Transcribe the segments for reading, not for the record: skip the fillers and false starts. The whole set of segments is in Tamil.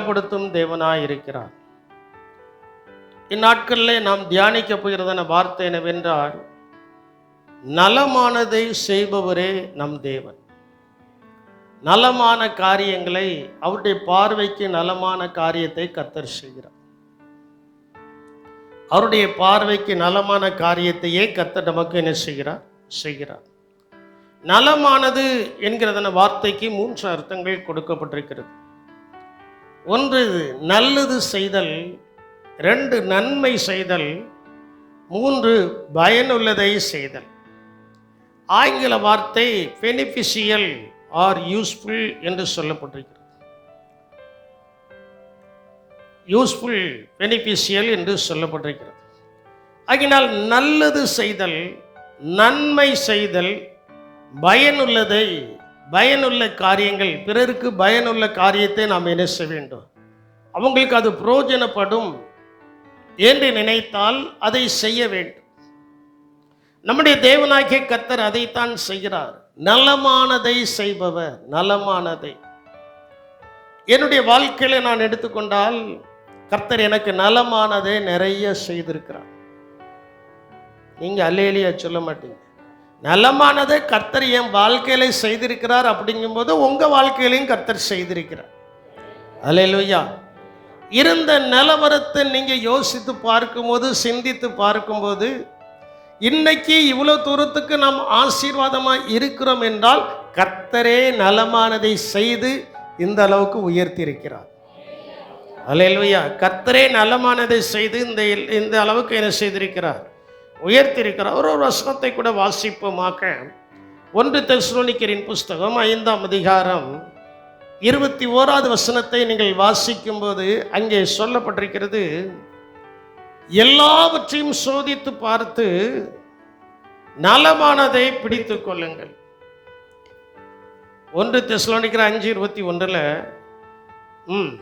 பலப்படுத்தும் தேவனாய் இருக்கிறார். இந்நாட்களில் நாம் தியானிக்க போகிறதான வார்த்தை என்னவென்றால், நலமானதை செய்பவரே நம் தேவன். நலமான காரியங்களை, அவருடைய பார்வைக்கு நலமான காரியத்தை கர்த்தர் செய்கிறார். அவருடைய பார்வைக்கு நலமான காரியத்தையே கர்த்தர் நமக்கு என்ன செய்கிறார். நலமானது என்கிறதான வார்த்தைக்கு 3 அர்த்தங்கள் கொடுக்கப்பட்டிருக்கிறது. 1 நல்லது செய்தல், 2 நன்மை செய்தல், 3 பயனுள்ளதை செய்தல். ஆங்கில வார்த்தை பெனிஃபிஷியல் ஆர் யூஸ்ஃபுல் என்று சொல்லப்பட்டிருக்கிறது. யூஸ்ஃபுல், பெனிஃபிஷியல் என்று சொல்லப்பட்டிருக்கிறது. ஆகினால் நல்லது செய்தல், நன்மை செய்தல், பயனுள்ள காரியங்கள், பிறருக்கு பயனுள்ள காரியத்தை நாம் என்ன செய்ய வேண்டும், அவங்களுக்கு அது பிரயோஜனப்படும் என்று நினைத்தால் அதை செய்ய வேண்டும். நம்முடைய தேவனாகிய கர்த்தர் அதைத்தான் செய்கிறார். நலமானதை செய்பவர். நலமானதை என்னுடைய வாழ்க்கையில நான் எடுத்துக்கொண்டால், கர்த்தர் எனக்கு நலமானதை நிறைய செய்திருக்கிறார். நீங்க அல்லேலூயா சொல்ல மாட்டீங்க. நலமானதை கர்த்தர் என் வாழ்க்கையில செய்திருக்கிறார் அப்படிங்கும்போது உங்க வாழ்க்கையிலையும் கர்த்தர் செய்திருக்கிறார். அல்லேலூயா. இருந்த நிலவரத்தை நீங்க யோசித்து பார்க்கும்போது, சிந்தித்து பார்க்கும்போது, இன்னைக்கு இவ்வளவு தூரத்துக்கு நாம் ஆசீர்வாதமாக இருக்கிறோம் என்றால் கர்த்தரே நலமானதை செய்து இந்த அளவுக்கு உயர்த்தி இருக்கிறார். அல்லேலூயா. கர்த்தரே நலமானதை செய்து இந்த அளவுக்கு என்ன செய்திருக்கிறார், உயர்த்தி இருக்கிறார். ஒரு வசனத்தை கூட வாசிப்போமாக. 1 தெசலோனிக்கரின் புஸ்தகம் 5ஆம் அதிகாரம் 21வது வசனத்தை நீங்கள் வாசிக்கும் போது அங்கே சொல்லப்பட்டிருக்கிறது, எல்லாவற்றையும் சோதித்து பார்த்து நலமானதை பிடித்துக் கொள்ளுங்கள். 1 தெசலோனிக்கர் 5:21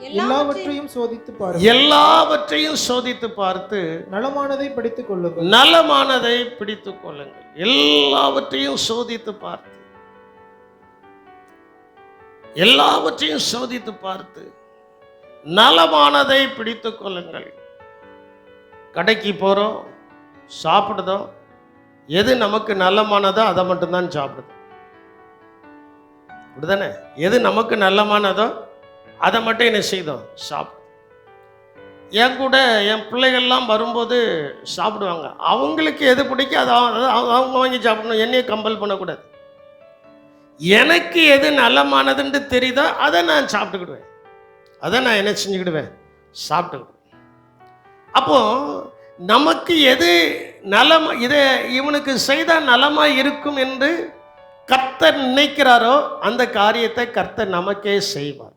எல்லாவற்றையும் சோதித்து பார்த்து நலமானதை பிடித்துக் கொள்ளுங்கள். நலமானதை பிடித்துக் கொள்ளுங்கள். எல்லாவற்றையும் சோதித்து பார்த்து, எல்லாவற்றையும் சோதித்து பார்த்து நலமானதை பிடித்துக் கொள்ளுங்கள். கடைக்கு போகிறோம், சாப்பிடுதோம், எது நமக்கு நல்லமானதோ அதை மட்டும்தான் சாப்பிடுது. அப்படிதானே? எது நமக்கு நல்லமானதோ அதை மட்டும் என்ன செய்தோம், சாப்பிடும். என் கூட என் பிள்ளைகள்லாம் வரும்போது சாப்பிடுவாங்க. அவங்களுக்கு எது பிடிக்கும் அதை அவங்க வாங்கி சாப்பிடணும். என்னையே கம்பல் பண்ணக்கூடாது. எனக்கு எது நல்லமானதுன்னு தெரியுதோ அதை நான் சாப்பிட்டுக்கிடுவேன். அதை நான் என்ன செஞ்சுக்கிடுவேன், சாப்பிட்டுக்கிடுவேன். அப்போ நமக்கு எது நலமா, இதை இவனுக்கு செய்தால் நலமா இருக்கும் என்று கர்த்தர் நினைக்கிறாரோ அந்த காரியத்தை கர்த்தர் நமக்கே செய்வார்.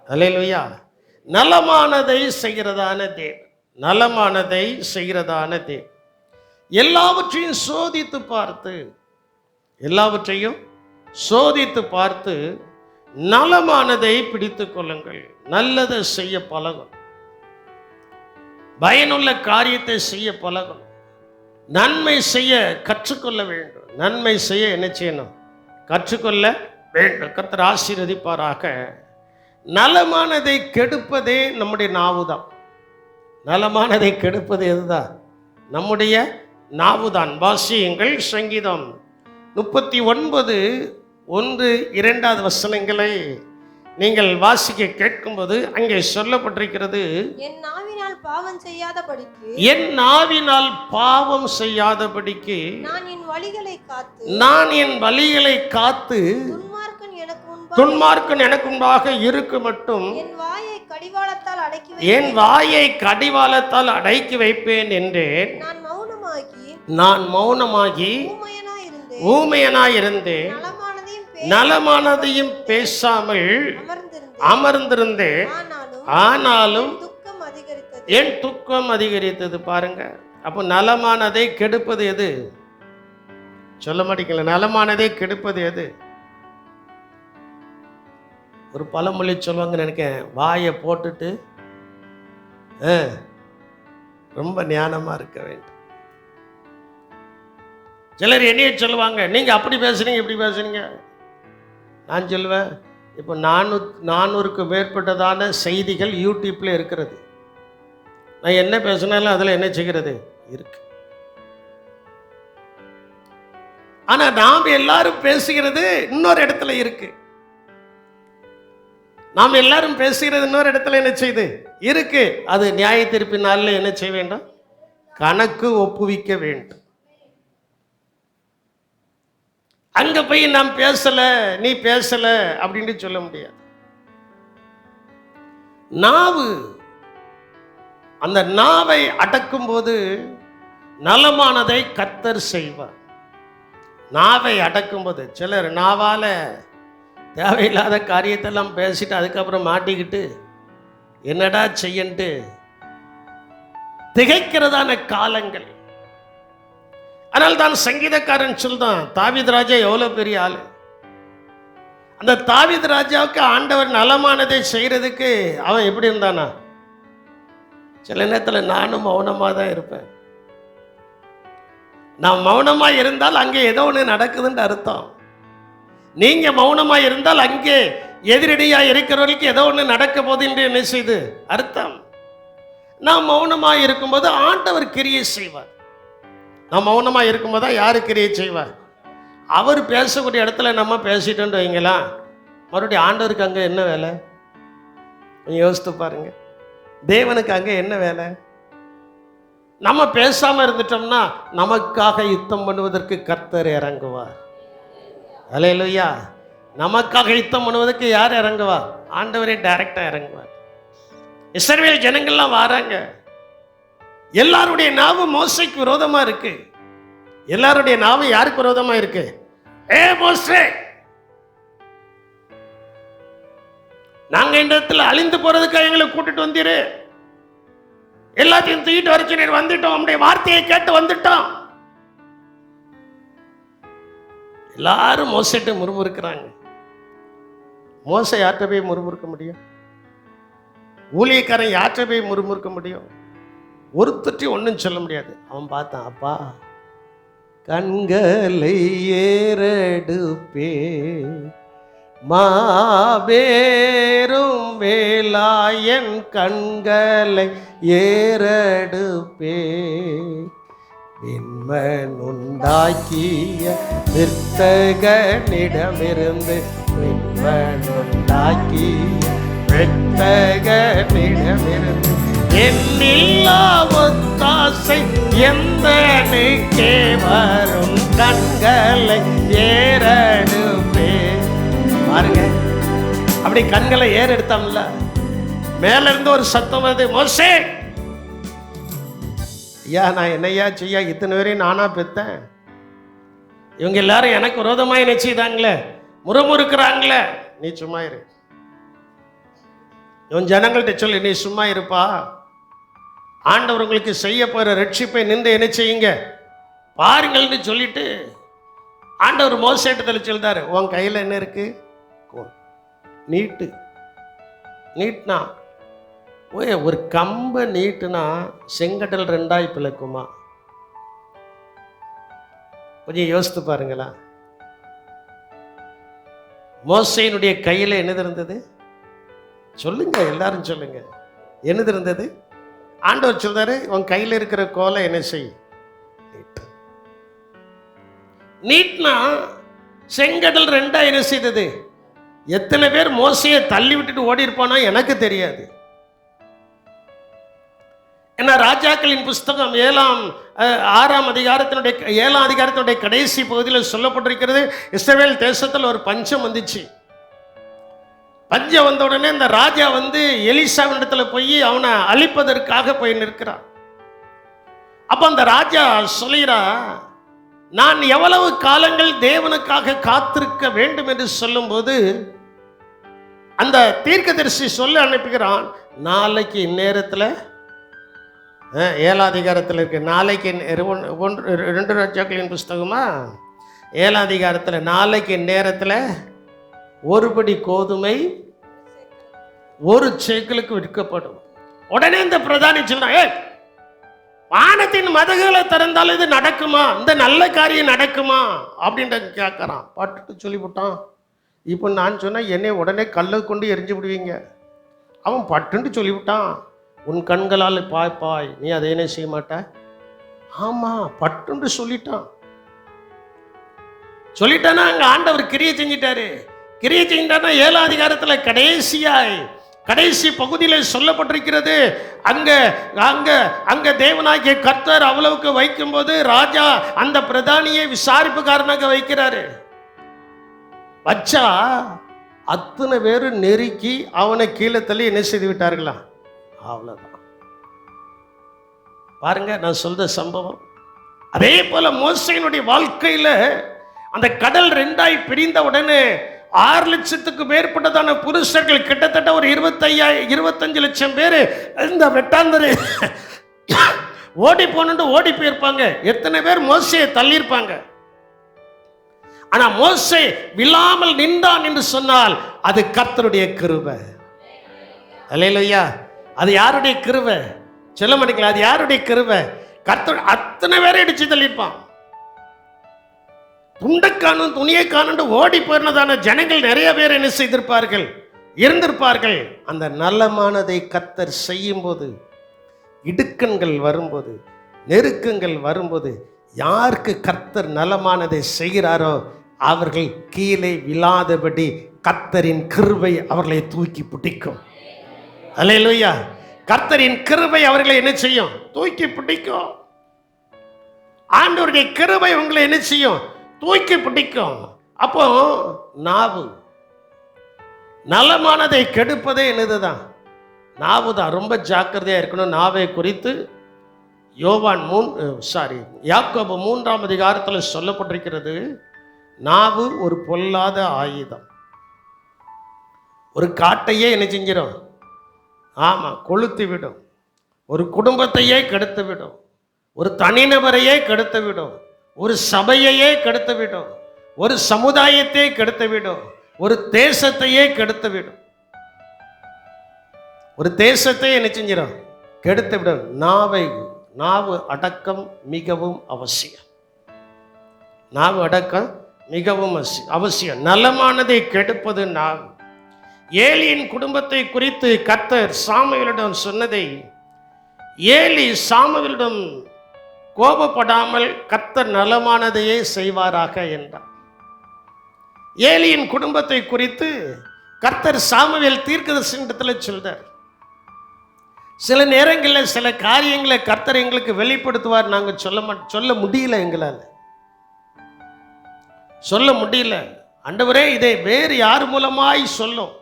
அல்லேலூயா. நலமானதை செய்கிறதான தேவன், நலமானதை செய்கிறதான தேவன். எல்லாவற்றையும் சோதித்து பார்த்து, எல்லாவற்றையும் சோதித்து பார்த்து நலமானதை பிடித்து கொள்ளுங்கள். நல்லதை செய்ய பழகும், பயனுள்ள காரியத்தை செய்ய பழகணும், நன்மை செய்ய கற்றுக்கொள்ள வேண்டும். நன்மை செய்ய என்ன செய்யணும், கற்றுக்கொள்ள வேண்டும். கர்த்தர் ஆசீர்வதிப்பாராக. நலமானதை கெடுப்பதே நம்முடைய நாவுதான். நலமானதை கெடுப்பது எதுதான், நம்முடைய நாவுதான். வாசியுங்கள். சங்கீதம் 39:1-2 வசனங்களை நீங்கள் வாசிக்க கேட்கும்போது அங்கே சொல்லப்பட்டிருக்கிறது, என் நாவினால் பாவம் செய்யாதபடிக்கு, என் நாவினால் பாவம் செய்யாதபடிக்கு நான் என் வழிகளை காத்து, நான் என் வழிகளை காத்து, துன்மார்க்கன் எனக்கு முன்பாக இருக்கு மட்டும் என் வாயை கடிவாளத்தால் அடக்கி வைப்பேன் என்றேன். நான் மௌனமாகி ஊமையனாயிருந்தேன், நலமானதையும் பேசாமல் அமர்ந்திருந்தேன். ஆனாலும் என் துக்கம் அதிகரித்தது. பாருங்க. அப்போ நலமானதை கெடுப்பது எது, சொல்ல மாட்டீங்களா? நலமானதை கெடுப்பது எது? ஒரு பழமொழி சொல்லுவாங்க நினைக்கிறேன், வாயை போட்டுட்டு ரொம்ப ஞானமா இருக்க வேண்டும். சிலர் என்னையே சொல்லுவாங்க, நீங்க அப்படி பேசுறீங்க இப்படி பேசுறீங்க. நான் சொல்லுவேன், இப்போ 400க்கு மேற்பட்டதான செய்திகள் யூடியூப்பில் இருக்கிறது. நான் என்ன பேசினாலும் அதில் என்ன செய்கிறது இருக்கு. ஆனால் நாம் எல்லாரும் பேசுகிறது இன்னொரு இடத்துல இருக்கு. நாம் எல்லாரும் பேசுகிறது இன்னொரு இடத்துல என்ன செய்யுது இருக்கு. அது நியாய தீர்ப்பு நாளில் என்ன செய்ய வேண்டும்? கணக்கு ஒப்புவிக்க வேண்டும். அங்க போய் நாம் பேசல, நீ பேசல அப்படின்னு சொல்ல முடியாது. நாவு, அந்த நாவை அடக்கும் போது நலமானதை கர்த்தர் செய்வார். நாவை அடக்கும் போது சிலர் நாவால தேவையில்லாத காரியத்தெல்லாம் பேசிட்டு அதுக்கப்புறம் மாட்டிக்கிட்டு என்னடா செய்யன்ட்டு திகைக்கிறதான காலங்கள். அதனால் தான் சங்கீதக்காரன் சொல்றான், தாவீது ராஜா எவ்வளோ பெரிய ஆளு. அந்த தாவீது ராஜாவுக்கு ஆண்டவர் நலமானதை செய்யறதுக்கு அவன் எப்படி இருந்தானா? சில நேரத்தில் நானும் மௌனமாக தான் இருப்பேன். நான் மௌனமாக இருந்தால் அங்கே ஏதோ ஒன்று நடக்குதுன்னு அர்த்தம். நீங்க மௌனமாக இருந்தால் அங்கே எதிரடியாக இருக்கிறவர்களுக்கு ஏதோ ஒன்று நடக்க போது என்று என்ன செய்து அர்த்தம். நான் மௌனமாக இருக்கும்போது ஆண்டவர் கிரியை செய்வார். நான் மௌனமாக இருக்கும்போது தான் யாரு கிரியை செய்வார்? அவர் பேசக்கூடிய இடத்துல நம்ம பேசிட்டோன்னு வைங்களா, மறுபடியும் ஆண்டவருக்கு அங்கே என்ன வேலை? யோசித்து பாருங்க, தேவனுக்கு அங்கே என்ன வேலை? நம்ம பேசாமல் இருந்துட்டோம்னா நமக்காக யுத்தம் பண்ணுவதற்கு கர்த்தர் இறங்குவார். அல்லேலூயா. நமக்காக யுத்தம் பண்ணுவதற்கு யார் இறங்குவா? ஆண்டவரே டைரக்டாக இறங்குவார். இஸ்ரவேல் ஜனங்கள்லாம் வராங்க. எல்லாருடைய நாவு மோசைக்கு விரோதமா இருக்கு. எல்லாருடைய நாவு யாருக்கு விரோதமா இருக்கு? ஏ மோசே, நாங்க இந்த இடத்துல அழிந்து போறதுக்கு எங்களை கூட்டிட்டு வந்தீரு, எல்லாத்தையும் தூக்கிட்டு வரைச்சு நீர் வந்துட்டோம், உங்களுடைய வார்த்தையை கேட்டு வந்துட்டோம். எல்லாரும் மோசைட்டு முறுமுறுக்கிறாங்க. மோசை யார்கிட்ட போய் முறுமுறுக்க முடியும்? ஊழியக்காரன் யார்கிட்ட போய் முறுமுறுக்க முடியும்? ஒருத்தட்டி ஒன்றும் சொல்ல முடியாது. அவன் பார்த்தான், அப்பா கண்களை ஏறெடுப்பே மாபேரும் வேலாயன் கண்களை ஏறெடுப்பே விண்மன் உண்டாக்கிய வித்தகனிடமிருந்து விண்மன் உண்டாக்கிய வித்தகனிடமிருந்து என்னில்லா ஒத்தாசை எந்தனுக்கே வரும் கண்களை ஏறெடுப்பே. பாருங்க, அப்படி கண்களை ஏறெடுத்தோம்ல, மேல இருந்து ஒரு சத்தம் வருது, மோசே ஐயா நான் என்னையா செய்யா, இத்தனை பேரையும் நானா பெத்தேன், இவங்க எல்லாரும் எனக்கு விரோதமா என்ன செய்தாங்களே, முறுமுறுக்கிறாங்களே, நீ சும்மா இரு. இவன் ஜனங்கள்கிட்ட சொல்லி நீ சும்மா இருப்பா, ஆண்டவர் உங்களுக்கு செய்ய போற ரட்சிப்பை நின்று என்ன செய்யுங்க பாருங்கள்னு சொல்லிட்டு ஆண்டவர் மோசேட்டத்தில் சொல்றாரு, உன் கையில் என்ன இருக்கு? நீட்டு. நீட்னா ஒரு கம்பை நீட்டுனா செங்கடல் ரெண்டாய் பிளக்குமா? கொஞ்சம் யோசித்து பாருங்களா. மோசேயினுடைய கையில் என்னது இருந்தது? சொல்லுங்க, எல்லாரும் சொல்லுங்க, என்னது இருந்தது? ஆண்டவர் சொல்றாரு, உன் கையில் இருக்கிற கோலை என்ன செய்? நீட்னா செங்கடல் ரெண்டா என்ன செய்தது? எத்தனை பேர் மோசையை தள்ளி விட்டுட்டு ஓடி இருப்பானோ எனக்கு தெரியாது. ஏன்னா ராஜாக்களின் புஸ்தகம் 6ஆம் அதிகாரத்தினுடைய கடைசி பகுதியில் சொல்லப்பட்டிருக்கிறது, இஸ்ரவேல் தேசத்தில் ஒரு பஞ்சம் வந்துச்சு. பஞ்சம் வந்த உடனே இந்த ராஜா எலிசாவினிடத்துல போய் அவனை அழிப்பதற்காக போய் நிற்கிறான். அப்ப அந்த ராஜா சொல்கிறா, நான் எவ்வளவு காலங்கள் தேவனுக்காக காத்திருக்க வேண்டும் என்று சொல்லும்போது அந்த தீர்க்கதரிசி சொல்ல அனுப்புகிறான், நாளைக்கு இந்நேரத்தில் 7ஆம் அதிகாரத்தில் இருக்கு, நாளைக்கு 2 ராஜாக்களின் புஸ்தகமா 7ஆம் அதிகாரத்தில் நாளைக்கு நேரத்தில் ஒரு படி கோதுமை 1 சேக்கலுக்கு விற்கப்படும். உடனே இந்த பிரதானி சொல்றான், வானத்தின் மதகுகளை திறந்தால் இது நடக்குமா? இந்த நல்ல காரியம் நடக்குமா அப்படின்ற கேட்கறான். பட்டுட்டு சொல்லிவிட்டான், இப்போ நான் சொன்னால் என்னை உடனே கல்லை கொண்டு எரிஞ்சு விடுவீங்க. அவன் பட்டுன்ட்டு சொல்லிவிட்டான், உன் கண்களால் பாய்ப்பாய், நீ அதை என்ன செய்ய மாட்ட. ஆமாம், பட்டுன்னு சொல்லிட்டானா அங்கே ஆண்டவர் கிரியை செஞ்சிட்டாரு. கிரியை செஞ்சிட்டானா 7ஆம் அதிகாரத்தில் கடைசி பகுதியில் சொல்லப்பட்டிருக்கிறது. அங்க தேவனாகிய கர்த்தர் அவ்வளவுக்கு வைக்கும்போது ராஜா அந்த பிரதானியை விசாரிப்புக்காரனாக வைக்கிறாரு. வச்சா அத்தனை பேரு நெருக்கி அவனை கீழே தள்ளி என்ன செய்து விட்டார்களா? அவ்வளவுதான். பாருங்க, நான் சொல்ற சம்பவம். அதே போல மோசேயினுடைய வாழ்க்கையில அந்த கடல் 2ஆய் பிரிந்த உடனே 6 லட்சத்துக்கு மேற்பட்டதான புருஷர்கள், கிட்டத்தட்ட ஒரு 25 லட்சம் பேர் இந்த வெட்டாந்தரை ஓடி போயிருப்பாங்க. எத்தனை பேர் மோசேயை தள்ளியிருப்பாங்க. ஆனா மோசே விழாமல் நின்றான் என்று சொன்னால் அது கர்த்தருடைய கிருபை. அல்லேலூயா. அது யாருடைய கிருபை? சொல்ல மாட்டீங்களா? அது யாருடைய கிருபை? கர்த்தர் அத்தனை பேரை இடிச்சு தள்ளியிருப்பான். துண்டக்கானும் துணியை காணு ஓடி போயிருந்ததான ஜனங்கள் நிறைய பேர் என்ன செய்திருப்பார்கள், இருந்திருப்பார்கள். அந்த நலமானதை கர்த்தர் செய்யும் போது, இடுக்கண்கள் வரும்போது, நெருக்கங்கள் வரும்போது, யாருக்கு கர்த்தர் நலமானதை செய்கிறாரோ அவர்கள் கீழே விழாதபடி கர்த்தரின் கிருபை அவர்களை தூக்கி பிடிக்கும். அல்லேலூயா. கர்த்தரின் கிருபை அவர்களை என்ன செய்யும்? தூக்கி பிடிக்கும். ஆண்டவருடைய கிருபை உங்களை என்ன செய்யும்? தூக்கி பிடிக்கும். அப்போ நாவு நலமானதை கெடுப்பதே என்னதுதான்? நாவு தான். ரொம்ப ஜாக்கிரதையா இருக்கணும் நாவை குறித்து. யாக்கோபு 3ஆம் அதிகாரத்தில் சொல்லப்பட்டிருக்கிறது, நாவு ஒரு பொல்லாத ஆயுதம். ஒரு காட்டையே என்ன செஞ்சிடும்? ஆமா, கொளுத்து விடும். ஒரு குடும்பத்தையே கெடுத்து விடும். ஒரு தனிநபரையே கெடுத்து விடும். ஒரு சபையையே கெடுத்து விடும். ஒரு சமுதாயத்தை கெடுத்து விடும். ஒரு தேசத்தையே கெடுத்து விடும். ஒரு தேசத்தை என்ன செஞ்சிடும்? கெடுத்து விடும். நாவு அடக்கம் மிகவும் அவசியம். நாவு அடக்கம் மிகவும் அவசியம். நலமானதை கெடுப்பது நாவு. ஏலியின் குடும்பத்தை குறித்து கர்த்தர் சாமுவேலிடம் சொன்னதை, ஏலி சாமுவேலிடம் கோபப்படாமல் கர்த்தர் நலமானதையே செய்வாராக என்றார். ஏலியின் குடும்பத்தை குறித்து கர்த்தர் சாமுவேல் தீர்க்கதரிசனத்தில் சொல்றார். சில நேரங்களில் சில காரியங்களை கர்த்தர் எங்களுக்கு வெளிப்படுத்துவார். நாங்கள் சொல்ல முடியல, எங்களால் சொல்ல முடியல. ஆண்டவரே, இதை வேறு யார் மூலமாய் சொல்லும்.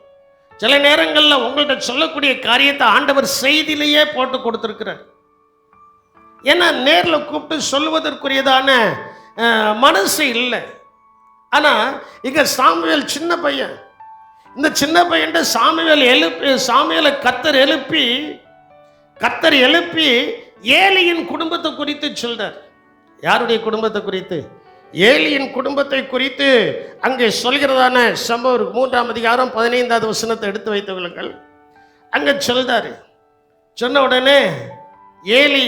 சில நேரங்களில் உங்கள்கிட்ட சொல்லக்கூடிய காரியத்தை ஆண்டவர் செய்தியிலேயே போட்டு கொடுத்துருக்கிறார். ஏன்னா நேரில் கூப்பிட்டு சொல்லுவதற்குரியதான மனசு இல்லை. ஆனால் இங்க சாமுவேல் சின்ன பையன். இந்த சின்ன பையன் சாமுவேலை கர்த்தர் எழுப்பி ஏலியின் குடும்பத்தை குறித்து சொல்றார். யாருடைய குடும்பத்தை குறித்து? ஏலியின் குடும்பத்தை குறித்து அங்கே சொல்கிறதான சம்பவம் 3ஆம் அதிகாரம் 15வது வசனத்தை எடுத்து வைத்து கொள்ளுங்கள். அங்கே சொல்றாரு. சொன்ன உடனே ஏலி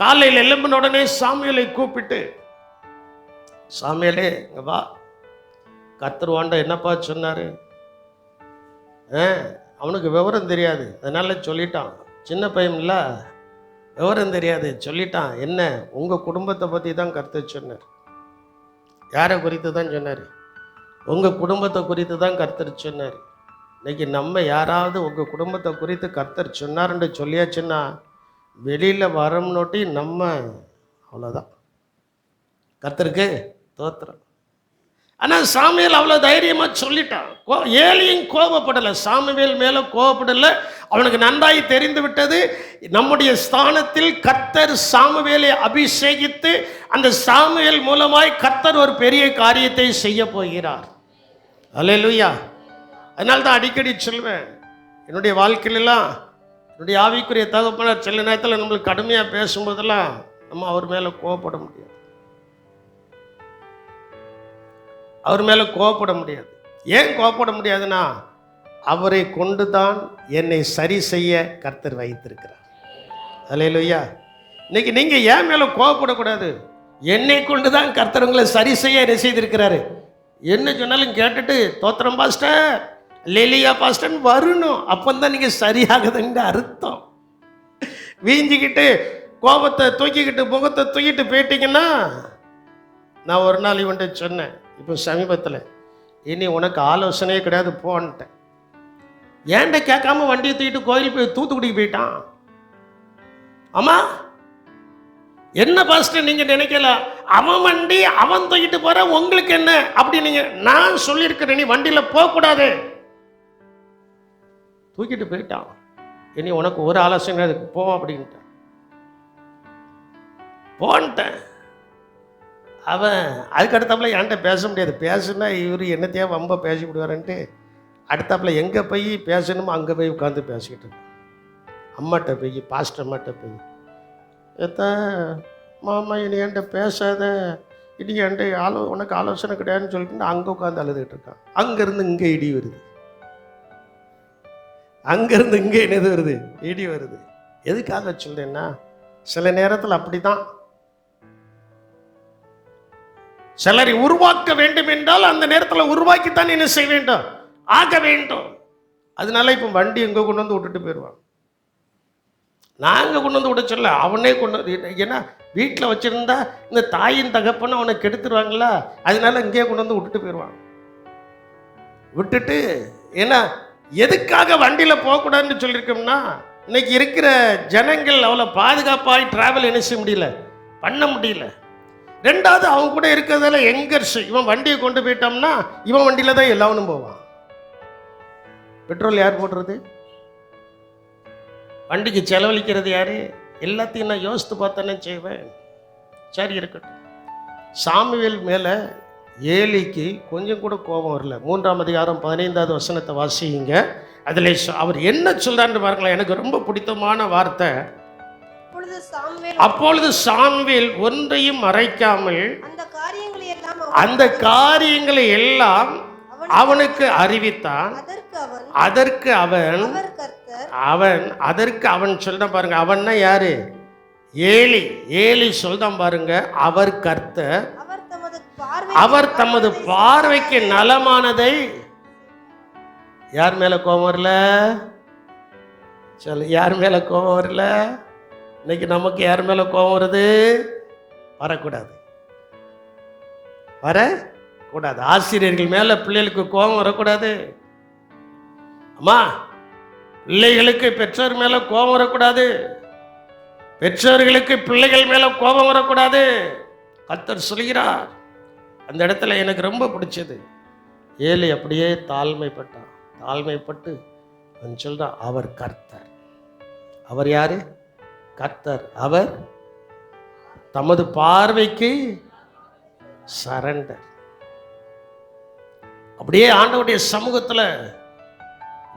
காலையில் எழும்பின உடனே சாமுவேலை கூப்பிட்டு, சாமுவேலே இங்க வா, கர்த்தர் வாண்ட என்னப்பா சொன்னாரு? அவனுக்கு விவரம் தெரியாது, அதனால சொல்லிட்டான். சின்ன பையன்ல விவரம் தெரியாது, சொல்லிட்டான். என்ன? உங்கள் குடும்பத்தை பற்றி தான் கர்த்தர் சொன்னார். யாரை குறித்து தான் சொன்னார்? உங்கள் குடும்பத்தை குறித்து தான் கர்த்தர் சொன்னார். இன்னைக்கு நம்ம யாராவது உங்கள் குடும்பத்தை குறித்து கர்த்தர் சொன்னார்ன்னு சொல்லியாச்சுன்னா வெளியில் வரம்னோட்டி நம்ம அவ்வளோதான். கர்த்தருக்கு தோத்திரம். ஆனால் சாமுவேல் அவ்வளோ தைரியமாக சொல்லிட்டான். ஏலியும் கோபப்படலை, சாமுவேல் மேலே கோபப்படலை. அவனுக்கு நன்றாய் தெரிந்து விட்டது, நம்முடைய ஸ்தானத்தில் கர்த்தர் சாமுவேலை அபிஷேகித்து அந்த சாமுவேல் மூலமாய் கர்த்தர் ஒரு பெரிய காரியத்தை செய்ய போகிறார். அல்லேலூயா. அதனால தான் அடிக்கடி சொல்வேன், என்னுடைய வாழ்க்கையிலலாம் என்னுடைய ஆவிக்குரிய தகப்பனார் சில நேரத்தில் நம்மளுக்கு கடுமையாக பேசும்போதெல்லாம் நம்ம அவர் மேலே கோபப்பட முடியாது. அவர் மேலே கோபப்பட முடியாது. ஏன் கோபப்பட முடியாதுன்னா, அவரை கொண்டு தான் என்னை சரி செய்ய கர்த்தர் வைத்திருக்கிறார். அல்லேலூயா. இன்னைக்கு நீங்கள் ஏன் மேலே கோபப்படக்கூடாது? என்னை கொண்டு தான் கர்த்தர் உங்களை சரி செய்ய என்ன செய்திருக்கிறாரு? என்ன சொன்னாலும் கேட்டுட்டு தோத்திரம் பாஸ்டர், லெலியா பாஸ்டர்னு வரணும். அப்பந்தான் நீங்கள் சரியாகுதுன்னு அர்த்தம். வீஞ்சிக்கிட்டு கோபத்தை தூக்கிக்கிட்டு முகத்தை தூக்கிட்டு போயிட்டீங்கன்னா, நான் ஒரு நாள் இவன்ட்டு சொன்னேன், இப்போ சமீபத்தில், இனி உனக்கு ஆலோசனையே கிடையாது போன்ட்டேன். ஏன்ட்ட கேட்காம வண்டியை தூக்கிட்டு கோயில் போய் தூத்துக்குடிக்கு போயிட்டான். ஆமா, என்ன பாஸ்டர் நீங்க நினைக்கல, அவன் வண்டி அவன் தூக்கிட்டு போற, உங்களுக்கு என்ன அப்படி நீங்க, நான் சொல்லியிருக்கிறேன் நீ வண்டியில போக கூடாது. தூக்கிட்டு போயிட்டான். இனி உனக்கு ஒரு ஆலோசனை அதுக்கு போ அப்படின்ட்டு போன்ட்டேன். அவன் அதுக்கு அடுத்தாப்புல என்கிட்ட பேச முடியாது. பேசுனா இவர் என்னத்தையா வம்ப பேசி விடுவாருன்ட்டு அடுத்தாப்புல எங்கே போய் பேசணுமோ அங்கே போய் உட்காந்து பேசிக்கிட்டு இருக்கேன். அம்மாட்ட போய், பாஸ்டர் அம்மாட்ட போய், எத்த மாமா இனி என்கிட்ட பேசாத, இனி என்கிட்ட உனக்கு ஆலோசனை கிடையாதுன்னு சொல்லிட்டு அங்கே உட்காந்து அழுதுகிட்டு இருக்கான். அங்கேருந்து இங்கே இடி வருது, அங்கேருந்து இங்கே என்னது வருது, இடி வருது. எதுக்காக சொல்றேன்னா, சில நேரத்தில் அப்படி தான் சிலரை உருவாக்க வேண்டும் என்றால் அந்த நேரத்தில் உருவாக்கித்தான் என்ன செய்ய வேண்டும், ஆக வேண்டும். அதனால இப்போ வண்டி எங்கே கொண்டு வந்து விட்டுட்டு போயிடுவான். நாங்கள் கொண்டு வந்து விட சொல்ல, அவனே கொண்டு வந்து, ஏன்னா வீட்டில் வச்சுருந்தா இந்த தாயின் தகப்பன்னு அவனை கெடுத்துருவாங்களா, அதனால இங்கேயே கொண்டு வந்து விட்டுட்டு போயிடுவான். விட்டுட்டு, ஏன்னா எதுக்காக வண்டியில் போகக்கூடாதுன்னு சொல்லியிருக்கோம்னா, இன்னைக்கு இருக்கிற ஜனங்கள் அவ்வளோ பாதுகாப்பாக டிராவல் என்ன செய்ய முடியல, பண்ண முடியல. ரெண்டாவது அவங்க கூட இருக்கிறதால எங்கர்ஸ், இவன் வண்டியை கொண்டு போயிட்டோம்னா இவன் வண்டியில் தான் எல்லாவனும் போவான். பெட்ரோல் யார் போடுறது, வண்டிக்கு செலவழிக்கிறது யாரு, எல்லாத்தையும் நான் யோசித்து பார்த்தேன்னு செய்வேன். சரி இருக்கட்டும். சாமுவேல் மேலே ஏலிக்கு கொஞ்சம் கூட கோபம் வரல. 3ஆம் அதிகாரம் 15வது வசனத்தை வாசிங்க. அதில் அவர் என்ன சொல்றான்னு பாருங்களேன். எனக்கு ரொம்ப பிடித்தமான வார்த்தை. அப்பொழுது சாமுவேல் ஒன்றையும் மறைக்காமல் அந்த காரியங்களை எல்லாம் அவனுக்கு அறிவித்தான். அதற்கு அவன் சொல்றான் பாருங்க. அவன்னா யாரு, ஏலி. ஏலி சொல்றான் பாருங்க, அவர் கர்த்தர், அவர் தமது பார்வைக்கு நலமானதை. யார் மேல கோபம் வரல சொல்லு, யார் மேல கோபம் வரல? இன்னைக்கு நமக்கு யார் மேல கோபம் வருது? வரக்கூடாது, வரக்கூடாது. ஆசிரியர்கள் மேல பிள்ளைகளுக்கு கோபம் வரக்கூடாது. அம்மா, பிள்ளைகளுக்கு பெற்றோர் மேல கோபம் வரக்கூடாது. பெற்றோர்களுக்கு பிள்ளைகள் மேல கோபம் வரக்கூடாது. கர்த்தர் சொல்கிறார். அந்த இடத்துல எனக்கு ரொம்ப பிடிச்சது, ஏலி அப்படியே தாழ்மைப்பட்டான். தாழ்மைப்பட்டு அவன் சொல்றான், அவர் கர்த்தர். அவர் யாரு? கர்த்தர். அவர் தமது பார்வைக்கு சரண்டர். அப்படியே ஆண்டவருடைய சமூகத்தில்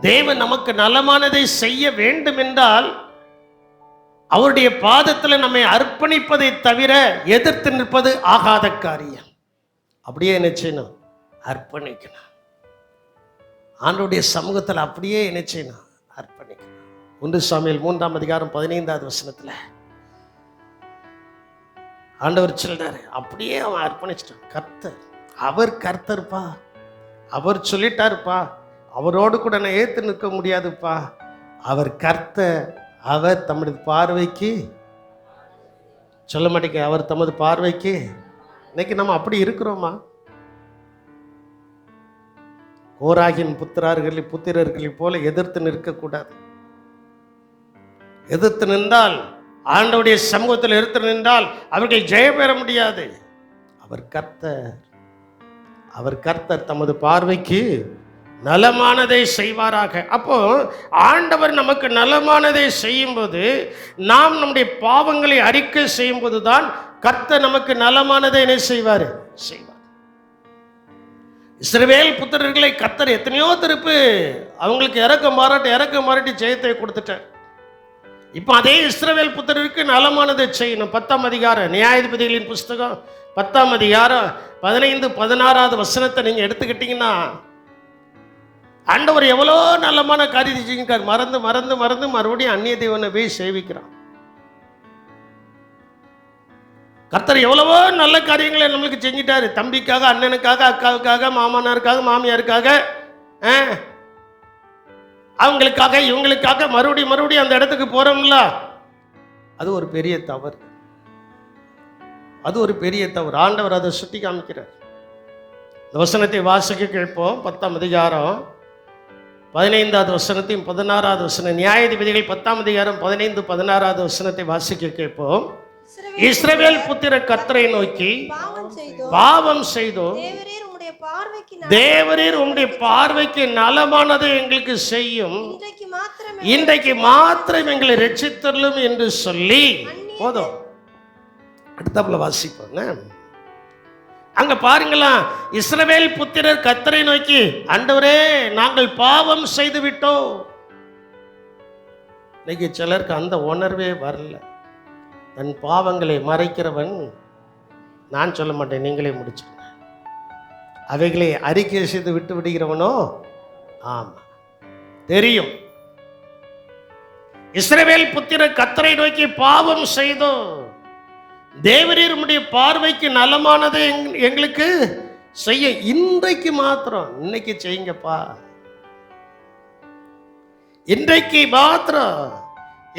தேவன் நமக்கு நலமானதை செய்ய வேண்டும் என்றால் அவருடைய பாதத்தில் நம்மை அர்ப்பணிப்பதை தவிர எதிர்த்து நிற்பது ஆகாத காரியம். அப்படியே என்ன செய்யணும்? அர்ப்பணிக்கணும். ஆண்டவருடைய சமூகத்தில் அப்படியே என்ன செய்யணும்? அர்ப்பணிக்கணும். 1 சாமுவேல் 3ஆம் அதிகாரம் 15வது வசனத்தில் ஆண்டவர் சொல்றாரு, அப்படியே அவன் அர்ப்பணிச்சிட்டான். கர்த்தர், அவர் கர்த்தர்ப்பா, அவர் சொல்லிட்டாருப்பா, அவரோடு கூட நான் ஏற்று நிற்க முடியாதுப்பா. அவர் கர்த்தர், அவர் தமது பார்வைக்கு சொல்ல மாட்டேங்க, அவர் தமது பார்வைக்கு. இன்னைக்கு நம்ம அப்படி இருக்கிறோமா? கோராகின் புத்திரர்களை போல எதிர்த்து நிற்கக்கூடாது. எதிர்த்து நின்றால், ஆண்டவருடைய சமூகத்தில் எதிர்த்து நின்றால் அவர்கள் ஜெயம் பெற முடியாது. அவர் கர்த்தர், அவர் கர்த்தர் தமது பார்வைக்கு நலமானதை செய்வாராக. அப்போ ஆண்டவர் நமக்கு நலமானதை செய்யும்போது, நாம் நம்முடைய பாவங்களை அறிக்கை செய்யும்போது தான் கர்த்தர் நமக்கு நலமானதை என்ன செய்வார்? செய்வார். இஸ்ரவேல் புத்திரர்களை கர்த்தர் எத்தனையோ திருப்பு அவங்களுக்கு இறக்க மாறாட்டி ஜெயத்தை கொடுத்துட்டார். இப்போ அதே இஸ்ரவேல் புத்திரருக்கு நலமானதை செய்யணும். 10ஆம் அதிகாரம் நியாயாதிபதிகளின் புஸ்தகம் 10ஆம் அதிகாரம் 15-16வது வசனத்தை நீங்க எடுத்துக்கிட்டீங்கன்னா, ஆண்டவர் எவ்வளோ நல்லமான காரியத்தை செஞ்சிருக்கார். மறந்து மறந்து மறந்து மறுபடியும் அந்நிய தேவனை போய் சேவிக்கிறான். கர்த்தர் எவ்வளவோ நல்ல காரியங்களை நம்மளுக்கு செஞ்சிட்டாரு. தம்பிக்காக, அண்ணனுக்காக, அக்காவுக்காக, மாமனாருக்காக, மாமியாருக்காக, அவங்களுக்காக, இவங்களுக்காக மறுபடியும் அந்த இடத்துக்கு போறோம்ல. அது ஒரு பெரிய தவறு. அது ஒரு பெரிய தவறு. ஆண்டவர் அதை சுட்டி காமிக்கிறார். இந்த வசனத்தை வாசிக்க கேட்போம். 10ஆம் அதிகாரம் 15வது வசனத்தையும் 16வது வசனம். நியாயாதிபதிகள் 10ஆம் அதிகாரம் 15, 16வது வசனத்தை வாசிக்க கேட்போம். இஸ்ரவேல் புத்திர கர்த்தரை நோக்கி பாவம் செய்தோம், தேவரீர் உம்முடைய பார்வைக்கு நலமானதை எங்களுக்கு செய்யும், இன்றைக்கு மாத்திரம் எங்களை ரட்சித்தருளும் என்று சொல்லி. போதும், அடுத்தாப்புல வாசிப்போம். அங்க பாருங்களா, இஸ்ரவேல் புத்திரர் கர்த்தரை நோக்கி, ஆண்டவரே நாங்கள் பாவம் செய்து விட்டோம். இன்னைக்கு சிலருக்கு அந்த உணர்வே வரல. தன் பாவங்களை மறைக்கிறவன், நான் சொல்ல மாட்டேன், நீங்களே முடிச்சுங்க. அவைகளை அறிக்கை செய்து விட்டு விடுகிறவனோ, ஆமா தெரியும். இஸ்ரவேல் புத்திரர் கர்த்தரை நோக்கி பாவம் செய்தோம், தேவரீர் உம்முடைய பார்வைக்கு நலமானதை எங்களுக்கு செய்ய, இன்றைக்கு மாத்திரம், இன்னைக்கு செய்யுங்கப்பா, இன்றைக்கு மாத்திரம்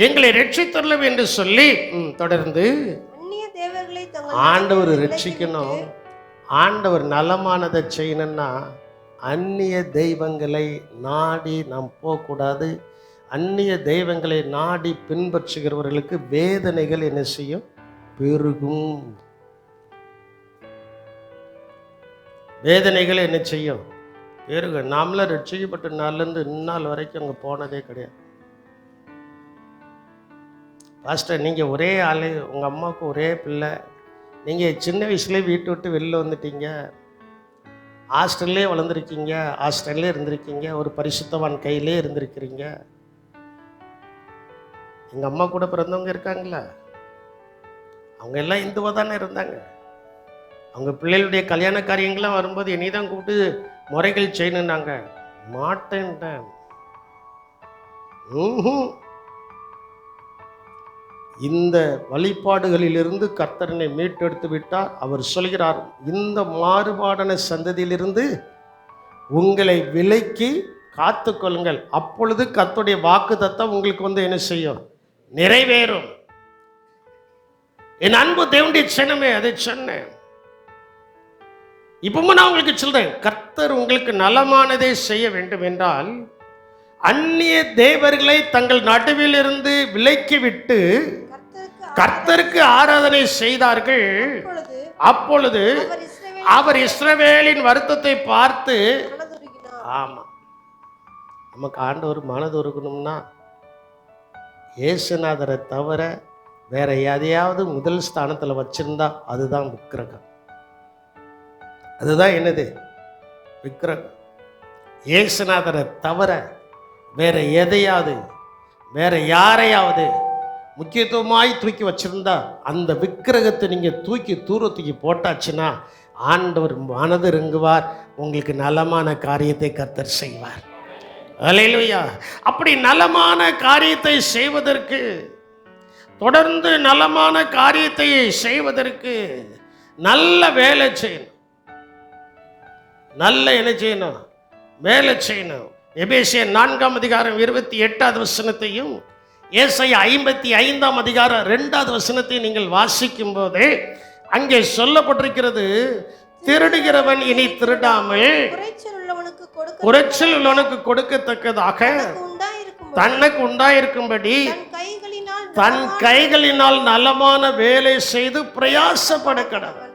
எங்களை ரட்சித்தருளும் என்று சொல்லி. தொடர்ந்து ஆண்டவர் ரட்சிக்கணும், ஆண்டவர் நலமானதை செய்யணும்னா அந்நிய தெய்வங்களை நாடி நாம் போகக்கூடாது. அந்நிய தெய்வங்களை நாடி பின்பற்றுகிறவர்களுக்கு வேதனைகள் என்ன செய்யும்? பெருகும். வேதனைகள் என்ன செய்யும்? பெருகும். நாமளாம் ரட்சிக்கப்பட்ட நாள்லேருந்து இந்நாள் வரைக்கும் அங்கே போனதே கிடையாது. பாஸ்டர், நீங்கள் ஒரே ஆள், உங்கள் அம்மாவுக்கு ஒரே பிள்ளை, நீங்கள் சின்ன வயசுலேயே வீட்டை விட்டு வெளில வந்துட்டீங்க, ஹாஸ்டல்லே வளர்ந்துருக்கீங்க, ஹாஸ்டல்லே இருந்திருக்கீங்க, ஒரு பரிசுத்தவான் கையிலே இருந்திருக்கிறீங்க. எங்கள் அம்மா கூட பிறந்தவங்க இருக்காங்களா? அவங்க எல்லாம் இந்துவாக தானே இருந்தாங்க. அவங்க பிள்ளைகளுடைய கல்யாண காரியங்கள்லாம் வரும்போது என்னை தான் கூப்பிட்டு முறைகள் செய்யணுன்னாங்க. மாட்டேன்ட்டேன். இந்த வழிபாடுகளிலிருந்து கர்த்தரனை மீட்டெடுத்து விட்டார். அவர் சொல்கிறார், இந்த மாறுபாடான சந்ததியிலிருந்து உங்களை விலக்கி காத்துக்கொள்ளுங்கள், அப்பொழுது கர்த்தருடைய வாக்குத்தத்தம் உங்களுக்கு என்ன செய்யும்? நிறைவேறும். என் அன்பு தேவனுடைய சின்னமே, அதை சொன்னேன். இப்பவும் நான் உங்களுக்கு சொல்றேன், கர்த்தர் உங்களுக்கு நலமானதை செய்ய வேண்டும் என்றால் அந்நிய தேவர்களை தங்கள் நடுவில் இருந்து விலக்கி விட்டு கர்த்தருக்கு ஆராதனை செய்தார்கள். அப்பொழுது அவர் இஸ்ரவேலின் வருத்தத்தை பார்த்து, ஆமா, நமக்கு ஆண்டவர் மனது இருக்கணும்னா இயேசுநாதரை தவிர வேற எதையாவது முதல் ஸ்தானத்தில் வச்சிருந்தா அதுதான் விக்கிரகம். அதுதான் என்னது? விக்கிரகம். இயேசுநாதரை தவிர வேற எதையாவது, வேற யாரையாவது முக்கியத்துவமாய் தூக்கி வச்சிருந்தா அந்த விக்கிரகத்தை நீங்க தூரத்துக்கு போட்டாச்சுன்னா ஆண்டவர் மனது இறங்குவார், உங்களுக்கு நலமான காரியத்தை கர்த்தர் செய்வார். அல்லேலூயா. அப்படி நலமான காரியத்தை செய்வதற்கு, தொடர்ந்து நலமான காரியத்தை செய்வதற்கு நல்ல வேலை செய்யணும். நல்ல என்ன செய்யணும்? வேலை செய்யணும். எபேசியர் 4ஆம் அதிகாரம் 28வது வசனத்தையும் ஏசாயா 55ஆம் அதிகாரம் 2வது வசனத்தையும் நீங்கள் வாசிக்கும் போதே அங்கே சொல்லப்பட்டிருக்கிறது, திருடுகிறவன் இனி திருடாமல் குறைச்சல் உள்ளவனுக்கு கொடுக்கத்தக்கதாக தனக்கு உண்டாயிருக்கும்படி தன் கைகளினால் நலமான வேலை செய்து பிரயாசப்பட கடவன்.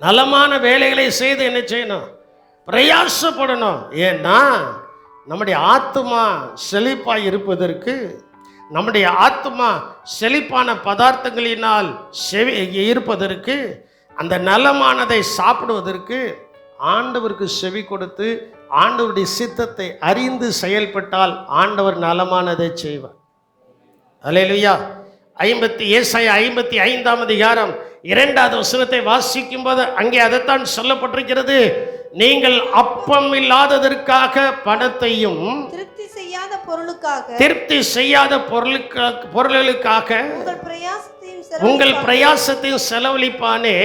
நலமான வேலைகளை செய்து என்ன செய்யணும்? பிரயாசப்படணும். ஏன்னா நம்முடைய ஆத்துமா செழிப்பாய் இருப்பதற்கு, நம்முடைய ஆத்துமா செழிப்பான பதார்த்தங்களினால் இருப்பதற்கு, அந்த நலமானதை சாப்பிடுவதற்கு ஆண்டவருக்கு செவி கொடுத்து ஆண்டவருடைய சித்தத்தை அறிந்து செயல்பட்டால் ஆண்டவர் நலமானதை செய்வார். அல்லேலூயா. ஏசாயா 55ஆம் அதிகாரம் 2வது வசனத்தை வாசிக்கும் போது அங்கே அதைத்தான் சொல்லப்பட்டிருக்கிறது. நீங்கள் அப்பம் இல்லாததற்காக பணத்தையும் திருப்தி செய்யாத பொருளுக்காக திருப்தி செய்யாத பொருளுக்காக உங்கள் உங்கள் பிரயாசத்தையும் பிரயாசத்தையும் செலவழிப்பானே.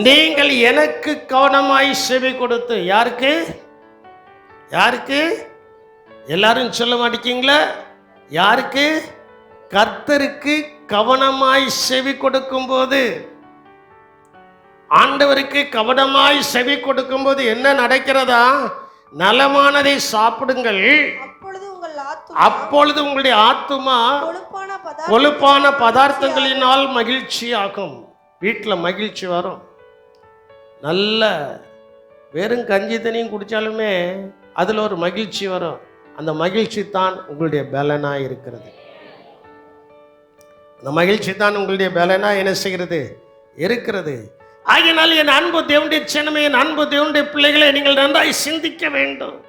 நீங்கள் எனக்கு கவனமாய் செவி கொடுத்து. யாருக்கு? யாருக்கு? எல்லாரும் சொல்ல மாட்டீங்களா? யாருக்கு? கர்த்தருக்கு கவனமாய் செவி கொடுக்கும் போது, ஆண்டவருக்கு கவனமாய் செவி கொடுக்கும் போது என்ன நடக்கிறதா? நலமானதை சாப்பிடுங்கள், அப்பொழுது உங்களுடைய ஆத்துமா கொழுப்பான பதார்த்தங்களினால் மகிழ்ச்சி ஆகும். வீட்டில் மகிழ்ச்சி வரும். நல்ல வெறும் கஞ்சி தண்ணியும் குடித்தாலுமே அதில் ஒரு மகிழ்ச்சி வரும். அந்த மகிழ்ச்சி தான் உங்களுடைய பலனாக இருக்கிறது. அந்த மகிழ்ச்சி தான் உங்களுடைய பலனாக என்ன செய்கிறது? இருக்கிறது. ஆகையினால் என் அன்பு தேவனுடைய சின்னமே, என் அன்பு தேவனுடைய பிள்ளைகளை நீங்கள் நன்றாய் சிந்திக்க வேண்டும்.